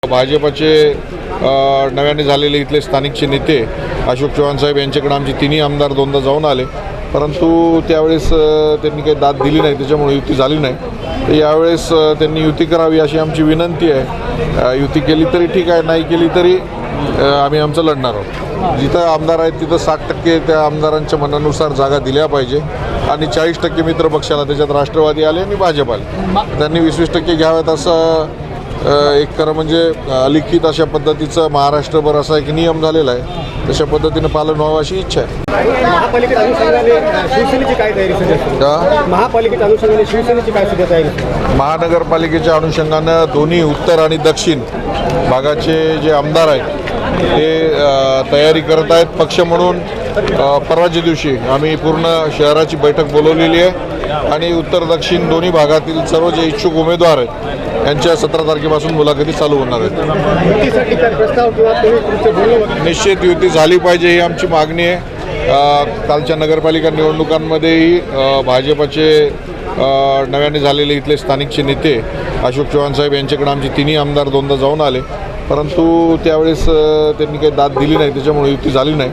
भाजपचे नव्याने झालेले इथले स्थानिकचे नेते अशोक चव्हाण साहेब यांच्याकडे आमचे तिन्ही आमदार दोनदा जाऊन आले, परंतु त्यावेळेस त्यांनी काही दाद दिली नाही, त्याच्यामुळे युती झाली नाही. तर यावेळेस त्यांनी युती करावी अशी आमची विनंती आहे. युती केली तरी ठीक आहे, नाही केली तरी आम्ही आमचं लढणार आहोत. जिथं आमदार आहेत तिथं 60% त्या आमदारांच्या मनानुसार जागा दिल्या पाहिजे आणि 40% मित्र पक्षाला, त्याच्यात राष्ट्रवादी आले आणि भाजप आले, त्यांनी 20-20% घ्यावेत असं एक खरं म्हणजे लिखित अशा पद्धतीचं महाराष्ट्रभर असा एक नियम झालेला आहे. तशा पद्धतीनं पालन व्हावं अशी इच्छा आहे. महापालिकेच्या अनुषंगाने शिवसेनेची काय तयारी सध्या? महापालिकेच्या अनुषंगाने शिवसेनेची काय सध्या तयारी? महानगरपालिकेच्या अनुषंगानं दोन्ही उत्तर आणि दक्षिण भागाचे जे आमदार आहेत ते तयारी करत आहेत. पक्ष म्हणून परवाच्या दिवशी आम्ही पूर्ण शहराची बैठक बोलवलेली आहे आणि उत्तर दक्षिण दोन्ही भागातील सर्व जे इच्छुक उमेदवार आहेत यांच्या 17 तारखेपासून मुलाखती चालू होणार आहेत. निश्चित युती झाली पाहिजे ही आमची मागणी आहे. कालच्या नगरपालिका निवडणुकांमध्येही भाजपचे नव्याने झालेले इथले स्थानिकचे नेते अशोक चव्हाण साहेब यांच्याकडे आमचे तिन्ही आमदार दोनदा जाऊन आले, परंतु त्यावेळेस त्यांनी काही दाद दिली नाही, त्याच्यामुळे युती झाली नाही.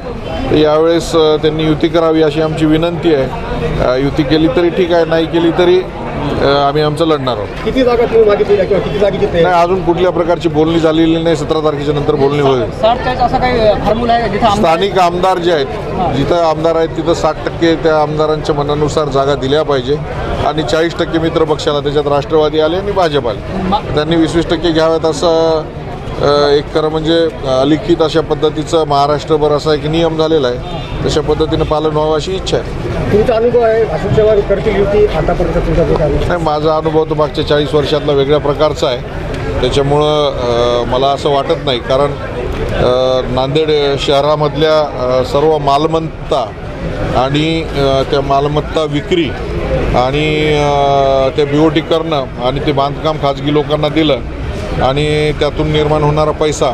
तर यावेळेस त्यांनी युती करावी अशी आमची विनंती आहे. युती केली तरी ठीक आहे, नाही केली तरी आम्ही आमचं लढणार आहोत. किती जागा तुम्ही मागितली किंवा किती जागेची तयारी? नाही, अजून कुठल्या प्रकारची बोलणी झालेली नाही. 17 तारखेच्या नंतर बोलणी होईल. असा काही फॉर्म्युला आहे जिथे स्थानिक आमदार जे आहेत, जिथं आमदार आहेत तिथं 60% त्या आमदारांच्या मनानुसार जागा दिल्या पाहिजे आणि 40% मित्र पक्षाला, त्याच्यात राष्ट्रवादी आले आणि भाजप आले, त्यांनी 20-20% घ्यावेत असं एक खरं म्हणजे लिखित अशा पद्धतीचं महाराष्ट्रभर असा एक नियम झालेला आहे. तशा पद्धतीनं पालन व्हावं अशी इच्छा आहे. तुमचा अनुभव आहे अशोक चव्हाण करतील युती आतापर्यंत तुमचा? नाही, माझा अनुभव तो मागच्या 40 वर्षातला वेगळ्या प्रकारचा आहे, त्याच्यामुळं मला असं वाटत नाही. कारण नांदेड शहरामधल्या सर्व मालमत्ता आणि त्या मालमत्ता विक्री आणि त्या BOT करणं आणि ते बांधकाम खाजगी लोकांना दिलं आणि त्यातून निर्माण होणारा पैसा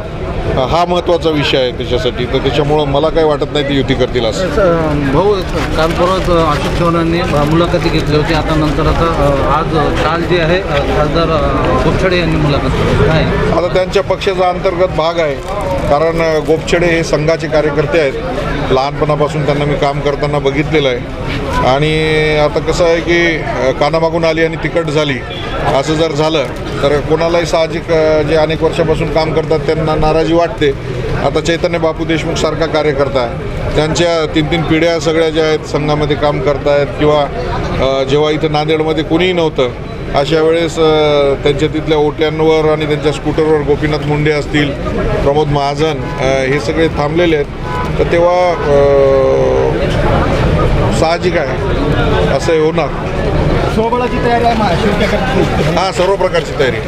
हा महत्त्वाचा विषय आहे त्याच्यासाठी. तर त्याच्यामुळं मला काही वाटत नाही ती युती करतील असं. भाऊ, काल परत अशोक चव्हाणांनी मुलाखती घेतली होती, आता नंतर आज काल जे आहे खासदार गोपछडे यांनी मुलाखत काय? आता त्यांच्या पक्षाचा अंतर्गत भाग आहे, कारण गोपछडे हे संघाचे कार्यकर्ते आहेत. लहानपणापासून त्यांना मी काम करताना बघितलेलं आहे आणि आता कसं आहे की कानामागून आली आणि तिकट झाली असं जर झालं तर कोणालाही साहजिक जे अनेक वर्षापासून काम करतात त्यांना नाराजी वाटते. आता चैतन्य बापू देशमुख सारखा कार्यकर्ता आहे, त्यांच्या 3-3 पिढ्या सगळ्या ज्या आहेत संघामध्ये काम करतायत किंवा जेव्हा इथं नांदेडमध्ये कोणीही नव्हतं अशा वेळेस त्यांच्या तिथल्या ओट्यांवर आणि त्यांच्या स्कूटरवर गोपीनाथ मुंडे असतील, प्रमोद महाजन हे सगळे थांबलेले आहेत. तर तेव्हा साहजिक आहे असं होणार. स्वबळाची तयारी आहे हां, सर्व प्रकारची तयारी.